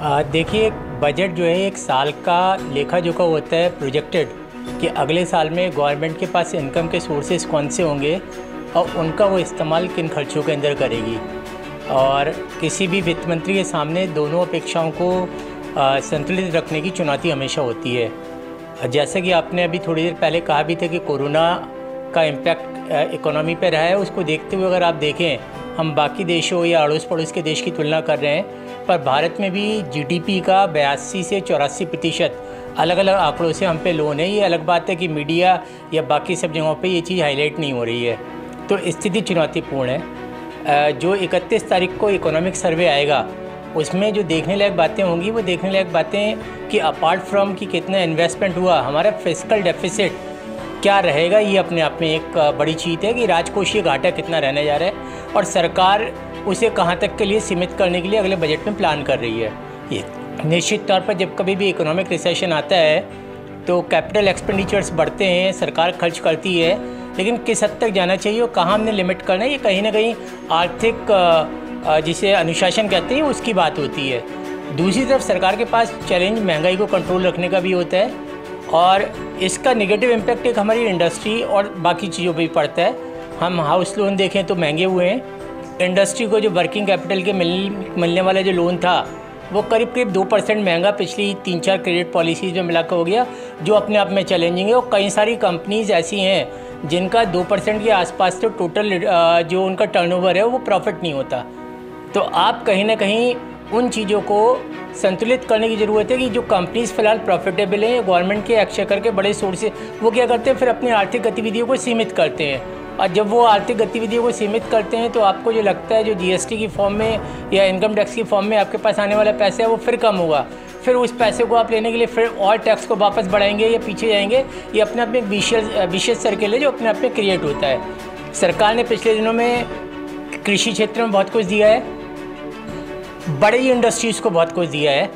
देखिए, बजट जो है एक साल का लेखा जोखा होता है प्रोजेक्टेड कि अगले साल में गवर्नमेंट के पास इनकम के सोर्सेज कौन से होंगे और उनका वो इस्तेमाल किन खर्चों के अंदर करेगी। और किसी भी वित्त मंत्री के सामने दोनों अपेक्षाओं को संतुलित रखने की चुनौती हमेशा होती है। जैसे कि आपने अभी थोड़ी देर पहले कहा भी था कि कोरोना का इम्पैक्ट इकोनॉमी पर रहा है, उसको देखते हुए अगर आप देखें, हम बाकी देशों या अड़ोस पड़ोस के देश की तुलना कर रहे हैं, पर भारत में भी जीडीपी का 82 से 84% अलग अलग आंकड़ों से हम पे लोन है। ये अलग बात है कि मीडिया या बाकी सब जगहों पे ये चीज़ हाईलाइट नहीं हो रही है, तो स्थिति चुनौतीपूर्ण है। जो 31 तारीख को इकोनॉमिक सर्वे आएगा, उसमें जो देखने लायक बातें होंगी वो देखने लायक बातें कि अपार्ट फ्रॉम कि कितना इन्वेस्टमेंट हुआ, हमारा फिस्कल डेफिसिट क्या रहेगा। ये अपने आप में एक बड़ी चीज़ है कि राजकोषीय घाटा कितना रहने जा रहा है और सरकार उसे कहाँ तक के लिए सीमित करने के लिए अगले बजट में प्लान कर रही है। ये निश्चित तौर पर जब कभी भी इकोनॉमिक रिसेशन आता है तो कैपिटल एक्सपेंडिचर्स बढ़ते हैं, सरकार खर्च करती है, लेकिन किस हद तक जाना चाहिए और कहाँ हमने लिमिट करना है, ये कहीं ना कहीं आर्थिक जिसे अनुशासन कहते हैं उसकी बात होती है। दूसरी तरफ सरकार के पास चैलेंज महंगाई को कंट्रोल रखने का भी होता है और इसका नेगेटिव इम्पैक्ट एक हमारी इंडस्ट्री और बाकी चीज़ों पर भी पड़ता है। हम हाउस लोन देखें तो महंगे हुए हैं। इंडस्ट्री को जो वर्किंग कैपिटल के मिलने वाला जो लोन था वो करीब 2% महंगा पिछली 3-4 क्रेडिट पॉलिसीज़ में मिलाकर हो गया, जो अपने आप में चैलेंजिंग है। और कई सारी कंपनीज़ ऐसी हैं जिनका 2% के आसपास तो टोटल जो उनका टर्नओवर है वो प्रॉफिट नहीं होता। तो आप कहीं ना कहीं उन चीज़ों को संतुलित करने की ज़रूरत है कि जो कंपनीज़ फ़िलहाल प्रॉफिटेबल हैं, गवर्नमेंट के एक्सचेकर के बड़े सोर्स वो क्या करते हैं, फिर अपनी आर्थिक गतिविधियों को सीमित करते हैं। और जब वो आर्थिक गतिविधियों को सीमित करते हैं तो आपको जो लगता है जो जीएसटी की फॉर्म में या इनकम टैक्स की फॉर्म में आपके पास आने वाला पैसा है वो फिर कम होगा। फिर उस पैसे को आप लेने के लिए फिर और टैक्स को वापस बढ़ाएंगे या पीछे जाएंगे। ये अपने आप में एक विशेष सर्किल है जो अपने आप में क्रिएट होता है। सरकार ने पिछले दिनों में कृषि क्षेत्र में बहुत कुछ दिया है, बड़ी इंडस्ट्रीज़ को बहुत कुछ दिया है,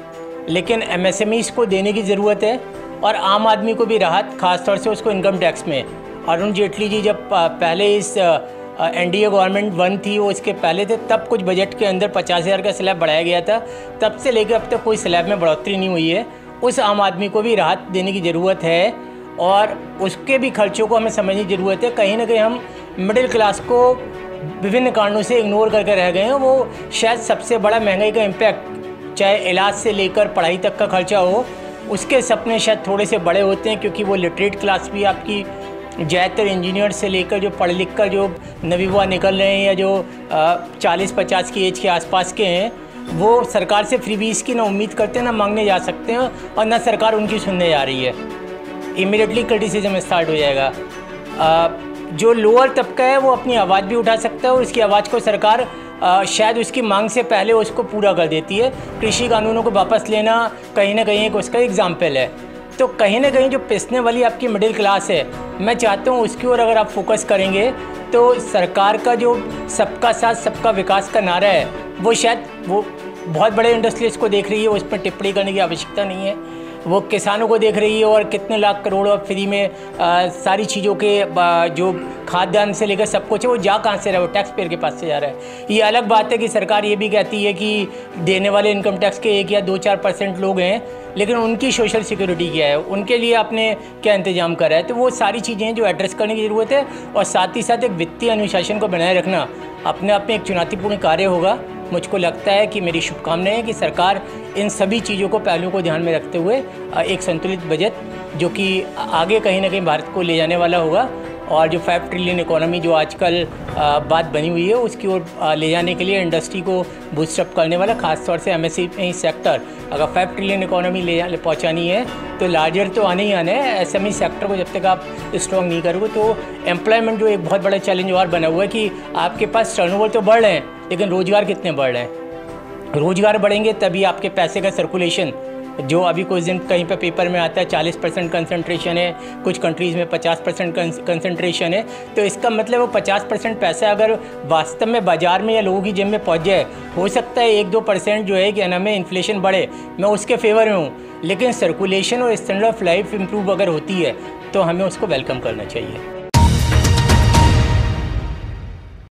लेकिन एमएसएमईज़ को देने की ज़रूरत है और आम आदमी को भी राहत, ख़ासतौर से उसको इनकम टैक्स में। अरुण जेटली जी जब पहले इस एनडीए गवर्नमेंट 1 थी, वो इसके पहले थे, तब कुछ बजट के अंदर 50,000 का स्लैब बढ़ाया गया था। तब से लेकर अब तक कोई स्लैब में बढ़ोतरी नहीं हुई है। उस आम आदमी को भी राहत देने की ज़रूरत है और उसके भी खर्चों को हमें समझने की ज़रूरत है। कहीं ना कहीं हम मिडिल क्लास को विभिन्न कारणों से इग्नोर करके रह गए हैं। वो शायद सबसे बड़ा महंगाई का इम्पैक्ट, चाहे इलाज से लेकर पढ़ाई तक का खर्चा हो, उसके सपने शायद थोड़े से बड़े होते हैं, क्योंकि वो लिटरेट क्लास भी आपकी ज़्यादातर इंजीनियर से लेकर जो पढ़ लिख कर जो नवीवा निकल रहे हैं या जो 40-50 की एज के आसपास के हैं, वो सरकार से फ्रीबीज की ना उम्मीद करते हैं, ना मांगने जा सकते हैं और ना सरकार उनकी सुनने जा रही है। इमीडिएटली क्रिटिसिज्म स्टार्ट हो जाएगा। जो लोअर तबका है वो अपनी आवाज़ भी उठा सकता है और उसकी आवाज़ को सरकार शायद उसकी मांग से पहले उसको पूरा कर देती है। कृषि कानूनों को वापस लेना कहीं ना कहीं एक उसका एग्जाम्पल है। तो कहीं ना कहीं जो पिसने वाली आपकी मिडिल क्लास है, मैं चाहता हूँ उसकी ओर अगर आप फोकस करेंगे तो सरकार का जो सबका साथ सबका विकास का नारा है वो शायद वो बहुत बड़े इंडस्ट्रीज को देख रही है, उस पर टिप्पणी करने की आवश्यकता नहीं है। वो किसानों को देख रही है और कितने लाख करोड़ और फ्री में सारी चीज़ों के जो खाद्यान्न से लेकर सब कुछ है वो जा कहाँ से रहा है, वो टैक्स पेयर के पास से जा रहा है। ये अलग बात है कि सरकार ये भी कहती है कि देने वाले इनकम टैक्स के 1 या 2-4% लोग हैं, लेकिन उनकी सोशल सिक्योरिटी क्या है, उनके लिए आपने क्या इंतजाम करा है। तो वो सारी चीज़ें हैं जो एड्रेस करने की ज़रूरत है और साथ ही साथ एक वित्तीय अनुशासन को बनाए रखना अपने आप में एक चुनौतीपूर्ण कार्य होगा। मुझको लगता है कि मेरी शुभकामनाएं हैं कि सरकार इन सभी चीज़ों को पहलुओं को ध्यान में रखते हुए एक संतुलित बजट जो कि आगे कहीं ना कहीं भारत को ले जाने वाला होगा और जो 5 ट्रिलियन इकोनॉमी जो आजकल बात बनी हुई है उसकी ओर ले जाने के लिए इंडस्ट्री को बूस्टअप करने वाला, खासतौर से एमएसएमई सेक्टर, अगर 5 ट्रिलियन इकोनॉमी ले पहुँचानी है तो लार्जर तो आने ही आना है। एसएमई सेक्टर को जब तक आप स्ट्रॉन्ग नहीं करोगे तो एम्प्लॉयमेंट जो एक बहुत बड़ा चैलेंज और बना हुआ है कि आपके पास टर्नओवर तो बढ़ रहे हैं, लेकिन रोज़गार कितने बढ़ रहे हैं। रोज़गार बढ़ेंगे तभी आपके पैसे का सर्कुलेशन, जो अभी कुछ दिन कहीं पे पेपर में आता है 40% कंसंट्रेशन है, कुछ कंट्रीज़ में 50% कंसंट्रेशन है। तो इसका मतलब वो 50% पैसा अगर वास्तव में बाज़ार में या लोगों की जेब में पहुंच जाए, हो सकता है 1-2% जो है कि नाम है इन्फ्लेशन बढ़े, मैं उसके फेवर में हूँ, लेकिन सर्कुलेशन और स्टैंडर्ड ऑफ लाइफ इम्प्रूव अगर होती है तो हमें उसको वेलकम करना चाहिए।